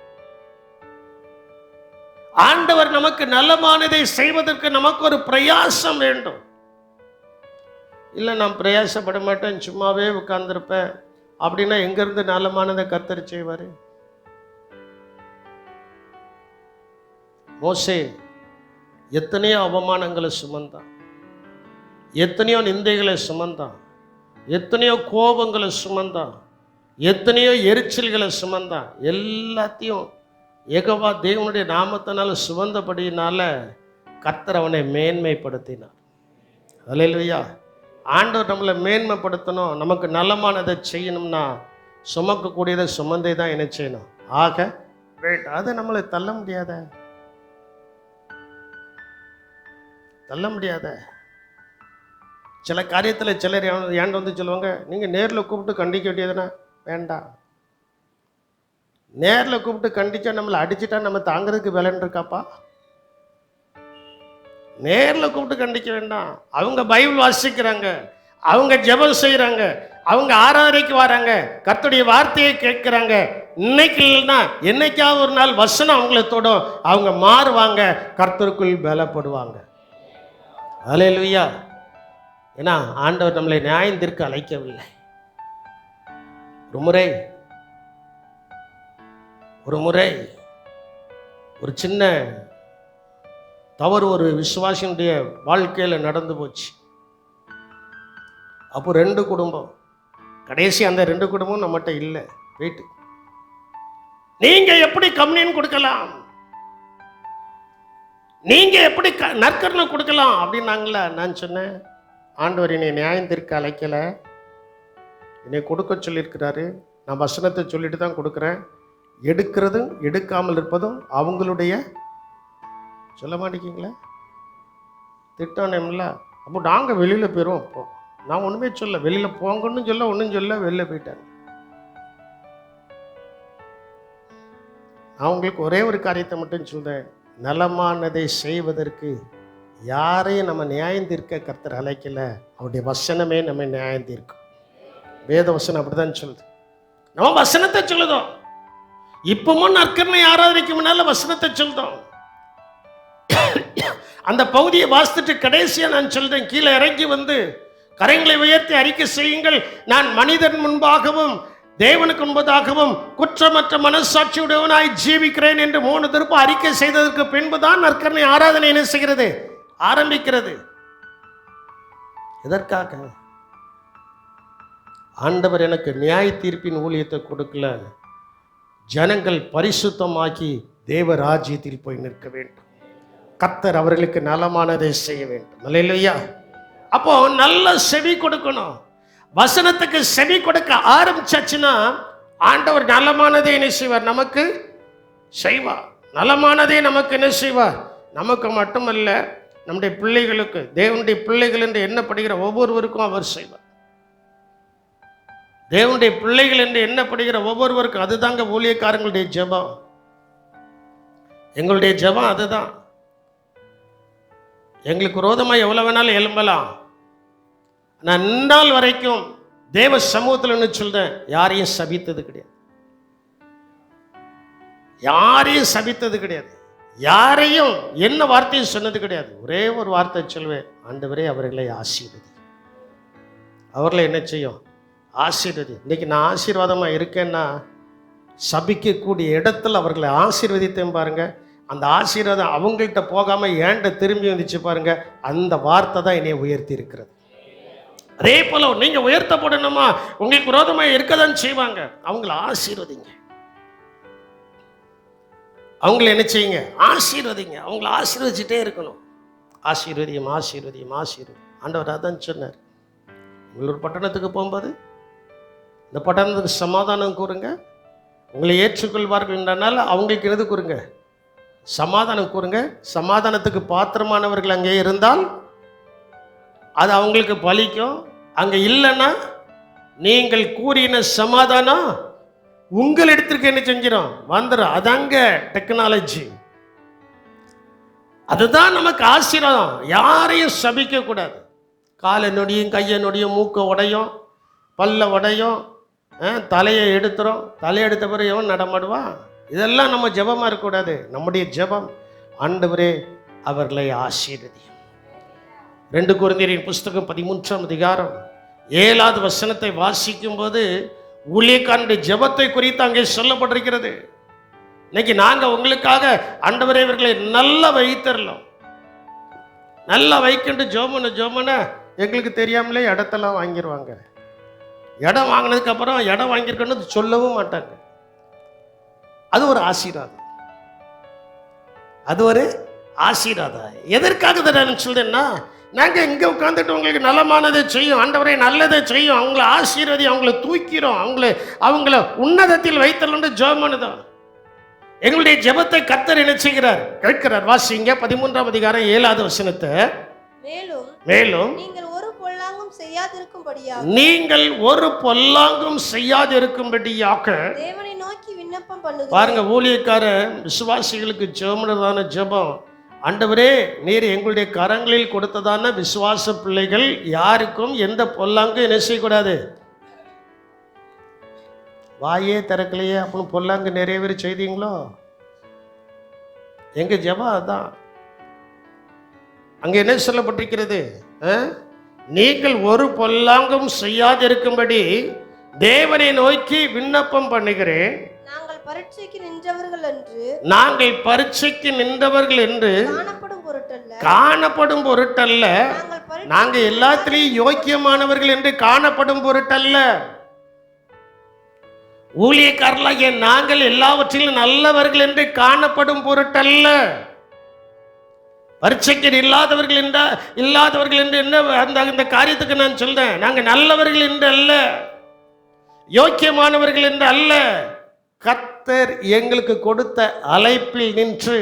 ஆண்டவர் நமக்கு நலமானதை செய்வதற்கு நமக்கு ஒரு பிரயாசம் வேண்டும். இல்லை நான் பிரயாசப்பட மாட்டேன், சும்மாவே உட்கார்ந்துருப்பேன் அப்படின்னா எங்கிருந்து நலமானதை கர்த்தர் செய்வார்? மோசே எத்தனையோ அவமானங்களை சுமந்தான், எத்தனையோ நிந்தைகளை சுமந்தான், எத்தனையோ கோபங்களை சுமந்தான், எத்தனையோ எரிச்சல்களை சுமந்தான். எல்லாத்தையும் யெகோவா தேவனுடைய நாமத்தினால சுமந்தபடியினால கர்த்தர் அவனை மேன்மைப்படுத்தினார். அல்லேலூயா. ஆண்டவர் நம்மளை மேன்மைப்படுத்தணும், நமக்கு நலமானதை செய்யணும்னா சுமக்கக்கூடியதை சுமந்தே தான் என்ன செய்யணும். ஆக அதை நம்மளை தள்ள முடியாத சில காரியத்தில் சிலர் ஏன்ட வந்து சொல்லுவாங்க, நீங்கள் நேரில் கூப்பிட்டு கண்டிக்க வேண்டியதுன்னா வேண்டாம். நேரில் கூப்பிட்டு கண்டிச்சா நம்மளை அடிச்சுட்டா நம்ம தாங்கிறதுக்கு விலைன்னு இருக்காப்பா. நேரில் கூப்பிட்டு கண்டிக்க வேண்டாம். அவங்க பைபிள் வாசிக்கிறாங்க, அவங்க ஜெபம் செய்கிறாங்க, அவங்க ஆராதனைக்கு வராங்க, கர்த்தருடைய வார்த்தையை கேட்குறாங்க. இன்னைக்கு இல்லைன்னா என்னைக்காவது ஒரு நாள் வசனம் அவங்கள தொடும், அவங்க மாறுவாங்க, கர்த்தருக்குள் பலப்படுவாங்க. அல்லேலூயா. ஏன்னா ஆண்டவர் நம்மளை நியாயத்திற்கு அழைக்கவில்லை. ஒரு முறை ஒரு சின்ன தவறு ஒரு விசுவாசினுடைய வாழ்க்கையில் நடந்து போச்சு. அப்போ 2 குடும்பம், கடைசி அந்த 2 குடும்பம் நம்மகிட்ட இல்லை. போயிட்டு நீங்க எப்படி கம்யூனியன் கொடுக்கலாம், நீங்க எப்படி நற்கருணை கொடுக்கலாம் அப்படின்னாங்களா. நான் சொன்னேன், ஆண்டவர் என்னை நியாயத்திற்கு அழைக்கலை, என்னை கொடுக்க சொல்லியிருக்கிறாரு. நான் வசனத்தை சொல்லிட்டு தான் கொடுக்குறேன். எடுக்கிறதும் எடுக்காமல் இருப்பதும் அவங்களுடைய, சொல்ல மாட்டேங்கிங்களா, திட்டம்ல. அப்போ நாங்கள் வெளியில் போயிடுவோம். அப்போ நான் ஒன்றுமே சொல்ல, வெளியில் போங்கன்னு சொல்ல, ஒன்றும் சொல்ல, வெளியில் போயிட்டேன். நான் உங்களுக்கு ஒரே ஒரு காரியத்தை மட்டும் சொல்கிறேன், நலமானதை செய்வதற்கு யாரையும் நம்ம நியாயம் தீர்க்க கர்த்தர் அழைக்கல, அவருடைய வசனமே நம்ம நியாயம் தீர்க்கும். வேத வசனம் அப்படிதான் சொல்லுது. நம்ம வசனத்தை சொல்லுதோம். இப்பவும் நற்கருணை ஆராதனைக்கு முன்னால வசனத்தை சொல்லுதோம். அந்த பகுதியை வாசித்துட்டு கடைசியா நான் சொல்றேன், கீழே இறங்கி வந்து கரங்களை உயர்த்தி அறிக்கை செய்யுங்கள், நான் மனிதன் முன்பாகவும் தேவனுக்கு முன்பதாகவும் குற்றமற்ற மனசாட்சியுடையவனாய் ஜீவிக்கிறேன் என்று 3 திருப்பம் அறிக்கை செய்ததற்கு பின்புதான் நற்கருணை ஆராதனை என்ன செய்கிறது, ஆரம்பிக்கிறது. எதற்காக? ஆண்டவர் எனக்கு நியாய தீர்ப்பின் ஊழியத்தை கொடுக்கல, ஜனங்கள் பரிசுத்தமாக்கி தேவ ராஜ்யத்தில் போய் நிற்க வேண்டும், கர்த்தர் அவர்களுக்கு நலமானதை செய்ய வேண்டும். அல்லேலூயா. அப்போ நல்ல செவி கொடுக்கணும். வசனத்துக்கு செவி கொடுக்க ஆரம்பிச்சாச்சுன்னா ஆண்டவர் நலமானதை என்ன செய்வார், நமக்கு செய்வார். நலமானதை நமக்கு என்ன செய்வார், நமக்கு மட்டுமல்ல நம்முடைய பிள்ளைகளுக்கு, தேவனுடைய பிள்ளைகள் என்று எண்ணப்படுகிற ஒவ்வொருவருக்கும் அவர் செய்வார். தேவனுடைய பிள்ளைகள் என்று எண்ணப்படுகிற ஒவ்வொருவருக்கும். அதுதாங்க ஊழியக்காரங்களுடைய ஜெபம், எங்களுடைய ஜெபம் அதுதான். எங்களுக்கு விரோதமாக எவ்வளோ வேணாலும் எழும்பலாம், நான் இந்நாள் வரைக்கும் தேவ சமூகத்தில் சொல்றேன், யாரையும் சபித்தது கிடையாது, யாரையும் சபித்தது கிடையாது, யாரையும் என்ன வார்த்தையும் சொன்னது கிடையாது. ஒரே ஒரு வார்த்தை சொல்வேன், ஆண்டவரே அவர்களை ஆசீர்வதி, அவர்களை என்ன செய்யும், ஆசீர்வதி. இன்னைக்கு நான் ஆசீர்வாதமாக இருக்கேன்னா சபிக்கக்கூடிய இடத்துல அவர்களை ஆசீர்வதித்தேன் பாருங்க. அந்த ஆசீர்வாதம் அவங்கள்ட்ட போகாமல் ஏன்ட்ட திரும்பி வந்துச்சு பாருங்க. அந்த வார்த்தை தான் என்னை உயர்த்தி இருக்கிறது. அதே போல நீங்க உயர்த்தப்படணுமா, உங்களுக்கு விரோதமாக இருக்கதான் செய்வாங்க, அவங்கள ஆசீர்வதிங்க. அவங்கள என்ன செய்யுங்க, ஆசீர்வதிங்க. அவங்கள ஆசீர்வதிச்சுட்டே இருக்கணும். ஆசீர்வதியும் ஆசீர்வதியும் ஆசீர்வதி. ஆண்டவர் அதான் சொன்னார். ஒரு பட்டணத்துக்கு போகும்போது இந்த பட்டணத்துக்கு சமாதானம் கூறுங்க, உங்களை ஏற்றுக்கொள்வார்கள் என்றனால அவங்களுக்கு எது கூறுங்க, சமாதானம் கூறுங்க. சமாதானத்துக்கு பாத்திரமானவர்கள் அங்கே இருந்தால் அது அவங்களுக்கு பலிக்கும். அங்கே இல்லைன்னா நீங்கள் கூறின சமாதானம் உங்கள் இடத்திற்கு என்ன செஞ்சிடும், வந்துடும். அதாங்க டெக்னாலஜி. அதுதான் நமக்கு ஆசீர்வாதம். யாரையும் சபிக்க கூடாது. காலை நொடியும் கையை நொடியும் மூக்க உடையும் பல்ல உடையும் தலையை எடுத்துரும். தலையை எடுத்த பிறகு எவன் நடமாடுவான்? இதெல்லாம் நம்ம ஜெபமாக இருக்கக்கூடாது. நம்முடைய ஜெபம், ஆண்டவரே அவர்களை ஆசீர்வதி. 2 கொரிந்தியரின் புஸ்தகம் 13ஆம் அதிகாரம் 7வது வசனத்தை வாசிக்கும் போது ஊழியக்காரனுடைய ஜெபத்தை குறித்து அங்கே சொல்லப்பட்டிருக்கிறது. இன்னைக்கு நாங்கள் உங்களுக்காக ஆண்டவரே இவர்களை நல்லா வைத்தரலாம், நல்லா வைக்கின்ற ஜோமன எங்களுக்கு தெரியாமலே இடத்தெல்லாம் வாங்கிடுவாங்க. இடம் வாங்கினதுக்கு அப்புறம் இடம் வாங்கியிருக்கணும் சொல்லவும் மாட்டாங்க. அது ஒரு ஆசீர்வாதம். அது ஒரு ஆசீர்வாதம். எதற்காக நான் சொல்றேன்னா, நாங்கள் இங்கே உட்காந்துட்டு உங்களுக்கு நலமானதை செய்யும், ஆண்டவரை நல்லதை செய்யும், அவங்கள ஆசீர்வதி, அவங்கள தூக்கிறோம், அவங்கள உன்னதத்தில் வைத்தலன்னு ஜெபம்தான். எங்களுடைய ஜெபத்தை கர்த்தர் என்ன செய்கிறார், கேட்கிறார். வாசிங்க 13ஆம் அதிகாரம் 7வது வசனத்தை. மேலும் நீங்கள் ஒரு பொல்லாங்கும் செய்யாதிருக்கும்படியாக தேவனை நோக்கி விண்ணப்பம் பண்ணுங்க. பாருங்க, ஊழியக்கார விசுவாசிகளுக்கு ஜெபம்ன்றதான ஜெபம், ஆண்டவரே நீர் எங்களுடைய கரங்களில் கொடுத்ததான விசுவாச பிள்ளைகள் யாருக்கும் எந்த பொல்லாங்கும் என்ன செய்யக்கூடாது. வாயே திறக்கலையே அப்படின்னு பொல்லாங்கு நிறைய பேர் செய்தீங்களோ? எங்க ஜெபம் அதான். அங்க என்ன சொல்லப்பட்டிருக்கிறது, நீங்கள் ஒரு பொல்லாங்கும் செய்யாதிருக்கும்படி தேவனை நோக்கி விண்ணப்பம் பண்ணுகிறேன். நாங்கள் பரீட்சைக்கு நின்றவர்கள் என்று காணப்படும் பொருட்டல்ல, நாங்க எல்லாத்திலையும் யோக்கியமானவர்கள் என்று காணப்படும் பொருட்டல்ல. ஊழியக்காரர்களாகிய நாங்கள் எல்லாவற்றிலும் நல்லவர்கள் என்று காணப்படும் பொருட்டல்ல. பரீட்சைக்கு இல்லாதவர்கள் என்று என்ன அந்த காரியத்துக்கு நான் சொல்றேன். நாங்கள் நல்லவர்கள் என்று அல்ல, யோக்கியமானவர்கள் என்று அல்ல. கர்த்தர் எங்களுக்கு கொடுத்த அழைப்பில் நின்று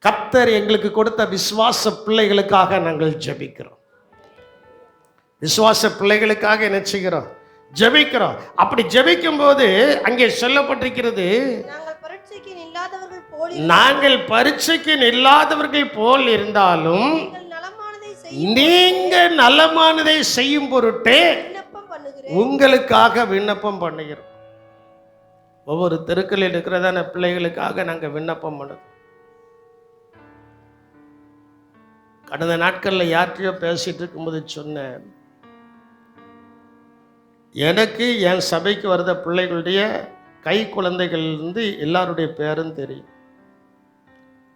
கர்த்தர் எங்களுக்கு கொடுத்த விசுவாச பிள்ளைகளுக்காக நாங்கள் ஜெபிக்கிறோம். விசுவாச பிள்ளைகளுக்காக என்ன செய்கிறோம், ஜெபிக்கிறோம். அப்படி ஜெபிக்கும் போது அங்கே சொல்லப்பட்டிருக்கிறது, நாங்கள் பரீட்சைக்கு இல்லாதவர்கள் போல் இருந்தாலும் நீங்க நலமானதை செய்யும் பொருட்டே உங்களுக்காக விண்ணப்பம் பண்ணுகிறோம். ஒவ்வொரு தெருக்களில் இருக்கிறதான பிள்ளைகளுக்காக நாங்கள் விண்ணப்பம் பண்ணுறோம். கடந்த நாட்களில் யார்கிட்டயோ பேசிட்டு இருக்கும்போது சொன்னேன், எனக்கு என் சபைக்கு வர்ற பிள்ளைகளுடைய கை குழந்தைகள்லேருந்து எல்லாருடைய பேரும் தெரியும்.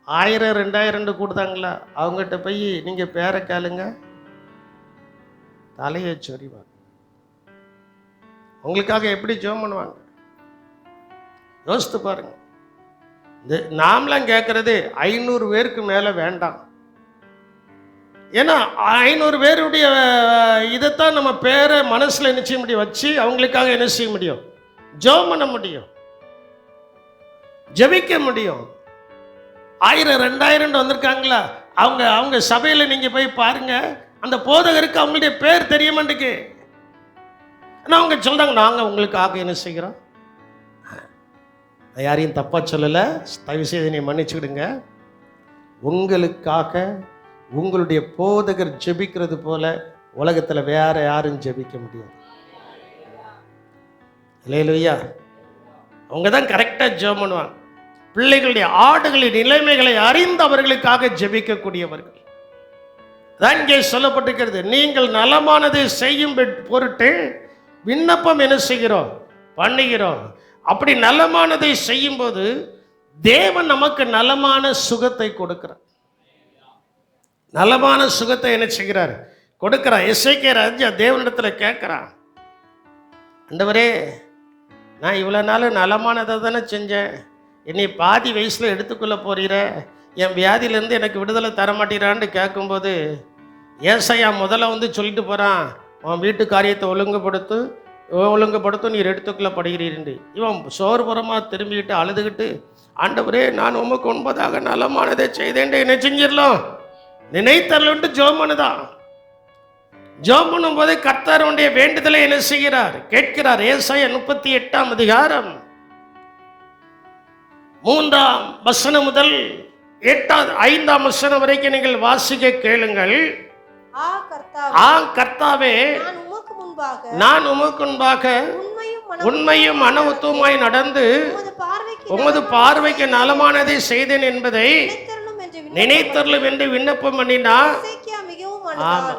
1000 2000 கொடுத்தாங்களா, அவங்ககிட்ட போய் நீங்கள் பேரை கேளுங்க, தலையை சொறிவாங்க. உங்களுக்காக எப்படி ஜெபம் பண்ணுவாங்க யோசித்து பாருங்க. நாமலாம் கேட்கறது 500 பேருக்கு மேலே வேண்டாம். ஏன்னா 500 பேருடைய இதைத்தான் நம்ம பேரை மனசில் என்ன செய்ய முடியும், வச்சு அவங்களுக்காக என்ன செய்ய முடியும், ஜெபம் பண்ண முடியும், ஜெபிக்க முடியும். 1000 2000 வந்திருக்காங்களா, அவங்க சபையில் நீங்கள் போய் பாருங்க, அந்த போதகருக்கு அவங்களுடைய பேர் தெரிய மாட்டேங்குது. ஆனால் அவங்க சொல்றாங்க, நாங்கள் உங்களுக்காக என்ன செய்கிறோம். யாரையும் தப்பா சொல்லலை, தயவு செய்து நீ மன்னிச்சுக்கிடுங்க. உங்களுக்காக உங்களுடைய போதகர் ஜெபிக்கிறது போல உலகத்தில் வேற யாரும் ஜெபிக்க முடியாது. இல்லையா? அவங்க தான் கரெக்டாக ஜெபம் பண்ணுவாங்க. பிள்ளைகளுடைய ஆடுகளின் நிலைமைகளை அறிந்து அவர்களுக்காக ஜெபிக்கக்கூடியவர்கள் தான் இங்கே சொல்லப்பட்டிருக்கிறது. நீங்கள் நலமானதை செய்யும் பொருட்டு விண்ணப்பம் என்ன செய்கிறோம்? பண்ணுகிறோம். அப்படி நலமானதை செய்யும்போது தேவன் நமக்கு நலமான சுகத்தை கொடுக்கிறார். நலமான சுகத்தை என்ன செய்கிறார்? கொடுக்கிறார். எசேக்கியா ராஜா தேவனிடத்தில் கேட்குறான், ஆண்டவரே, நான் இவ்வளோ நாள் நலமானதை தானே செஞ்சேன், என்னை பாதி வயசில் எடுத்துக்கொள்ள போறீர, என் வியாதியிலேருந்து எனக்கு விடுதலை தர மாட்டீரான்னு கேட்கும்போது ஏசாயா முதல்ல வந்து சொல்லிட்டு போகிறான், உன் வீட்டு காரியத்தை ஒழுங்குபடுத்தும் நீர் எடுத்துக்கொள்ள படுகிறீர். இவன் சோர்புறமாக திரும்பிக்கிட்டு அழுதுகிட்டு, ஆண்டவரே, நான் உமக்கு உண்பதாக நலமானதை செய்தேன்ட்டு என்ன செஞ்சிடலாம் நினைத்தரலுன்ட்டு ஜோம் பண்ணுதான். ஜோம் பண்ணும் போது கர்த்தருடைய வேண்டுதலை என்ன செய்கிறார்? கேட்கிறார். ஏசாயா 38ஆம் அதிகாரம் 3ஆம் வசனம் முதல் 5ஆம் வசனம் வரைக்கும் நீங்கள் வாசிக்க கேளுங்கள். ஆ கர்த்தாவே, நான் உமக்கு முன்பாக உண்மையும் மனவுத்துவமாய் நடந்து உமது பார்வைக்கு நலமானதை செய்தேன் என்பதை நினைத்தருளும் என்று விண்ணப்பம் பண்ணினா. ஆமா,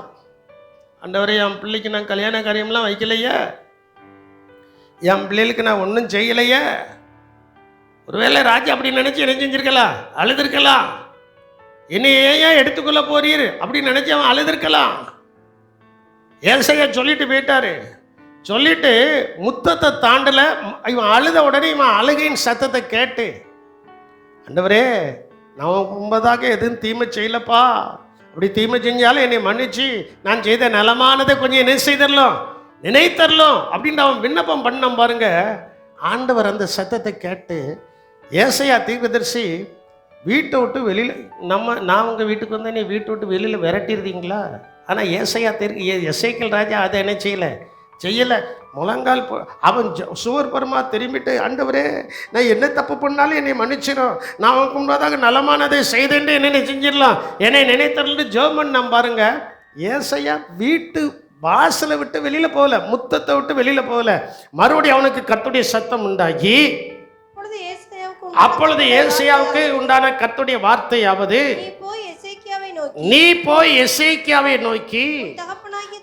ஆண்டவரே, என் பிள்ளைக்கு நான் கல்யாண காரியம்லாம் வைக்கலையே, என் பிள்ளைகளுக்கு நான் ஒன்றும் செய்யலையே. ஒருவேளை ராஜா அப்படி நினைச்சு என்ன செஞ்சிருக்கலாம்? அழுதுருக்கலாம். என்னை ஏன் எடுத்துக்கொள்ள போறீர் அப்படின்னு நினைச்சு அவன் அழுதுருக்கலாம். ஏசாயா சொல்லிட்டு போயிட்டாரு. சொல்லிட்டு முத்தத்தை தாண்டல. இவன் அழுத உடனே இவன் அழுகையின் சத்தத்தை கேட்டு, ஆண்டவரே, நான் முன்பதாக எதுவும் தீமை செய்யலப்பா, அப்படி தீமை செஞ்சாலும் என்னை மன்னிச்சு நான் செய்த நலமானதை கொஞ்சம் என்ன செய்தரலாம், நினைத்தரலாம் அப்படின்னு அவன் விண்ணப்பம் பண்ண பாருங்க. ஆண்டவர் அந்த சத்தத்தை கேட்டு ஏசாயா தீர்க்கதரிசி வீட்டை விட்டு வெளியில் நான் உங்கள் வீட்டுக்கு வந்தால் நீ வீட்டை விட்டு வெளியில் விரட்டிருந்தீங்களா? ஆனால் ஏசாயா எசேக்கியேல் ராஜா அதை என்ன செய்யலை. முழங்கால் அவன் சுவர் பரமாக திரும்பிட்டு, ஆண்டவரே, நான் என்ன தப்பு பண்ணாலும் என்னை மன்னிச்சிடும், நான் அவனுக்கு முன்பதாக நலமானதை செய்தேன்ட்டு என்னை செஞ்சிடலாம், என்னை நினைத்தரல்னு ஜெபம் நம்ம பாருங்க. ஏசாயா வீட்டு வாசலை விட்டு வெளியில் போகல, முத்தத்தை விட்டு வெளியில் போகல. மறுபடியும் அவனுக்கு கர்த்தருடைய சத்தம் உண்டாகி, அப்பொழுது ஏசாயாவுக்கு உண்டான கர்த்தருடைய வார்த்தையாவது, நீ போய் எசேக்கியாவை நோக்கி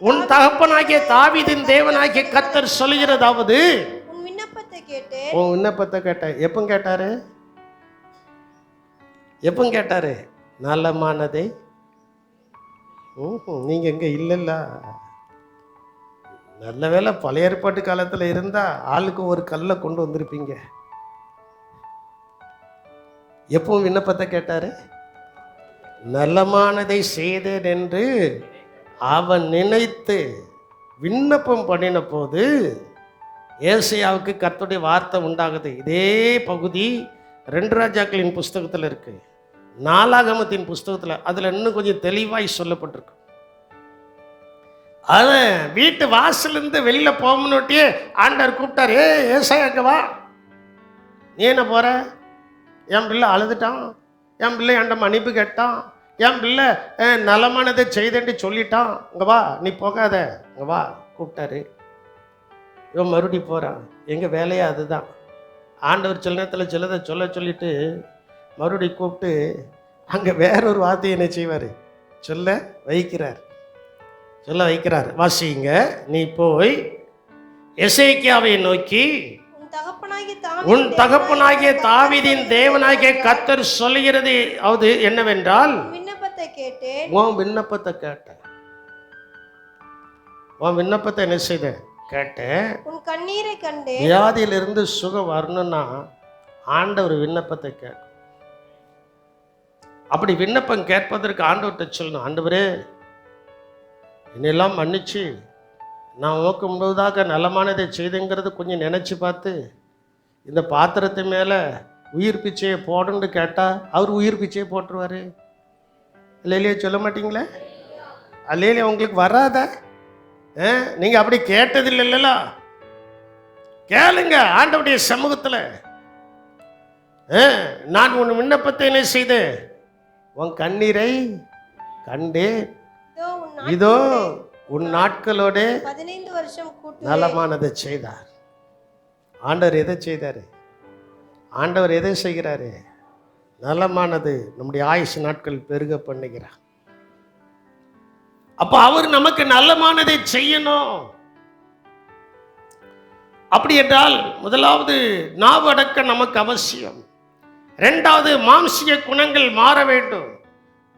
உன் தகப்பனாகிய தாவீதின் தேவனாகிய கர்த்தர் சொல்கிறதாவது, உன் விண்ணப்பத்தை கேட்டேன். எப்போ கேட்டாரு? நலமானதை. நீங்க எங்க இல்லைல்ல. நல்ல வேளை பழைய ஏற்பாட்டு காலத்தில் இருந்தா ஆளுக்கு ஒரு கல்லை கொண்டு வந்திருப்பீங்க. எப்பவும் விண்ணப்பத்தை கேட்டாரு? நலமானதை செய்தேன் என்று அவன் நினைத்து விண்ணப்பம் பண்ணின போது ஏசாயாவுக்கு கர்த்தருடைய வார்த்தை உண்டாகுது. இதே பகுதி 2 ராஜாக்களின் புஸ்தகத்தில் இருக்கு, நாளாகமத்தின் புஸ்தகத்தில். அதில் இன்னும் கொஞ்சம் தெளிவாய் சொல்லப்பட்டிருக்கு. அவன் வீட்டு வாசலிருந்து வெளியில் போகணுட்டியே ஆண்டவர் கூப்பிட்டார், ஏசாயா அங்கே வா. நீ என்ன போற? என் பிள்ளை அழுதுட்டான், என் பிள்ளை என்கிட்ட மன்னிப்பு கேட்டான், என் பிள்ளை நலமானதை செய்தேன்ட்டு சொல்லிட்டான், இங்கே வா, நீ போகாத, இங்கே வா கூப்பிட்டாரு. இவன் மறுபடி போகிறான். எங்கள் வேலையே அதுதான். ஆண்டவர் சில நேரத்தில் சிலதை சொல்லிட்டு மறுபடி கூப்பிட்டு அங்கே வேறொரு வார்த்தையை என்ன செய்வார்? சொல்ல வைக்கிறார். வாசிங்க. நீ போய் எசேக்கியாவை நோக்கி, உன் தகப்பனாகிய தாவீதின் தேவனாகிய கர்த்தர் சொல்லுகிறது அது என்னவென்றால், உன் விண்ணப்பத்தை கேட்டேன். உன் விண்ணப்பத்தை என்ன செய்த? கேட்டேன். உன் கண்ணீரை கண்டேன். வியாதியிலிருந்து சுகம் வரணும்னா ஆண்டவர் விண்ணப்பத்தை கேட்க. அப்படி விண்ணப்பம் கேட்பதற்கு ஆண்டவர்கிட்ட சொல்லணும், ஆண்டவரே, என்னெல்லாம் மன்னிச்சு நான் உனக்கு முன்பதாக நலமானதை செய்துங்கிறது கொஞ்சம் நினச்சி பார்த்து இந்த பாத்திரத்தை மேலே உயிர் பிச்சையை போடுன்னு கேட்டால் அவர் உயிர் பிச்சையை போட்டுருவார். இல்லையே சொல்ல மாட்டீங்களே? அல்லையிலே உங்களுக்கு வராத? நீங்கள் அப்படி கேட்டதில்லைல்ல. கேளுங்க ஆண்டவருடைய சமூகத்தில். நான் உன் விண்ணப்பத்தை என்ன செய்தேன்? உன் கண்ணீரை கண்டேன், இதோ உன் நாட்களோட 15 வருஷம் நலமானதை செய்தார். ஆண்டவர் எதை செய்தாரு? ஆண்டவர் எதை செய்கிறாரு? நலமானது நம்முடைய ஆயுசு நாட்கள் பெருக பண்ணுகிறார். அப்ப அவர் நமக்கு நலமானதை செய்யணும். அப்படி என்றால் முதலாவது நாவு அடக்க நமக்கு அவசியம். இரண்டாவது மாம்சிய குணங்கள் மாற வேண்டும்.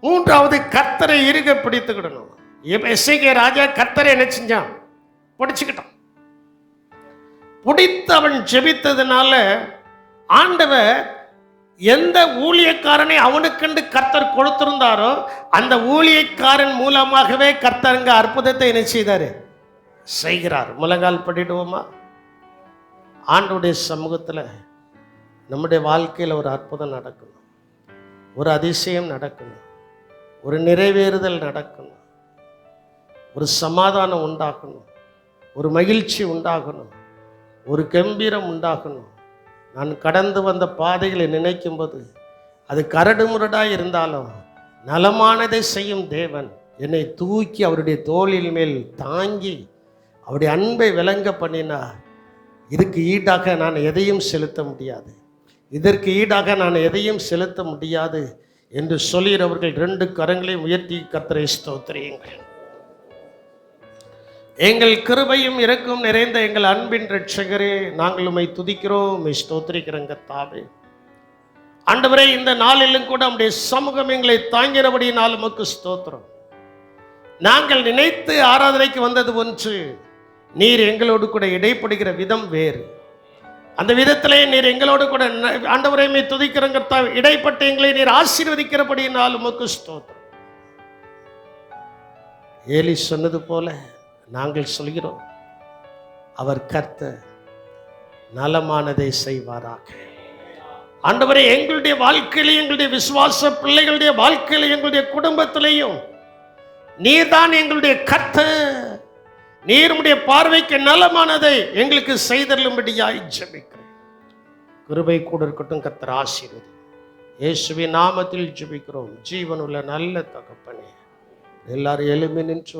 மூன்றாவது கர்த்தரை இறுக பிடித்துக்கிடணும். எஸ்ஐகே ராஜா கர்த்தரை என்ன செஞ்சான்? பிடிச்சுக்கிட்டான். பிடித்து அவன் ஜெபித்ததுனால ஆண்டவர் எந்த ஊழியக்காரனை அவனுக்கென்று கர்த்தர் கொடுத்திருந்தாரோ அந்த ஊழியக்காரன் மூலமாகவே கர்த்தருங்க அற்புதத்தை என்ன செய்தாரு? செய்கிறார். முழங்கால் படிடுவோமா? ஆண்டவருடைய சமூகத்தில் நம்முடைய வாழ்க்கையில் ஒரு அற்புதம் நடக்கணும், ஒரு அதிசயம் நடக்கணும், ஒரு நிறைவேறுதல் நடக்கணும், ஒரு சமாதானம் உண்டாகணும், ஒரு மகிழ்ச்சி உண்டாகணும், ஒரு கம்பீரம் உண்டாகணும். நான் கடந்து வந்த பாதைகளை நினைக்கும் போது அது கரடு முரடாக இருந்தாலும் நலமானதை செய்யும் தேவன் என்னை தூக்கி அவருடைய தோளின் மேல் தாங்கி அவருடைய அன்பை விளங்க பண்ணினார். இதுக்கு ஈடாக நான் எதையும் செலுத்த முடியாது, இதற்கு ஈடாக நான் எதையும் செலுத்த முடியாது என்று சொல்கிறவர்கள் 2 கரங்களையும் உயர்த்தி கர்த்தரை ஸ்தோத்திரியுங்கள். எங்கள் கிருபையும் இரக்கம் நிறைந்த எங்கள் அன்பின் இரட்சகரே, நாங்கள் உம்மை துதிக்கிறோம், உம்மை ஸ்தோத்திரிக்கிறோம் கர்த்தாவே. ஆண்டவரே, இந்த நாளிலும் கூட நம்முடைய சமூகம் எங்களை தாங்கிறபடியினால் உமக்கு ஸ்தோத்திரம். நாங்கள் நினைத்து ஆராதனைக்கு வந்தது ஒன்று, நீர் எங்களோடு கூட இடைப்படுகிற விதம் வேறு. அந்த விதத்திலே நீர் எங்களோடு கூட ஆண்டவரை உம்மை துதிக்கிறோம் கர்த்தாவே. இடைப்பட்டு எங்களை நீர் ஆசீர்வதிக்கிறபடியினால் உமக்கு ஸ்தோத்திரம். ஏலி சொன்னது போல நாங்கள் சொல்கிறோம், அவர் கர்த்தர் நலமானதை செய்வாராக. ஆண்டவரே, எங்களுடைய வாழ்க்கையிலையும் எங்களுடைய விசுவாச பிள்ளைகளுடைய வாழ்க்கையிலையும் எங்களுடைய குடும்பத்திலையும் நீர்தான் எங்களுடைய கர்த்தர். நீருடைய பார்வைக்கு நலமானதை எங்களுக்கு செய்தருளும்படியாய் ஜெபிக்கிறேன். கிருபை கூட இருக்கட்டும் கர்த்தர், ஆசீர்வதி. இயேசுவின் நாமத்தில் ஜெபிக்கிறோம் ஜீவனுள்ள நல்ல தகப்பனே. எல்லாரும் எழும்பி நின்று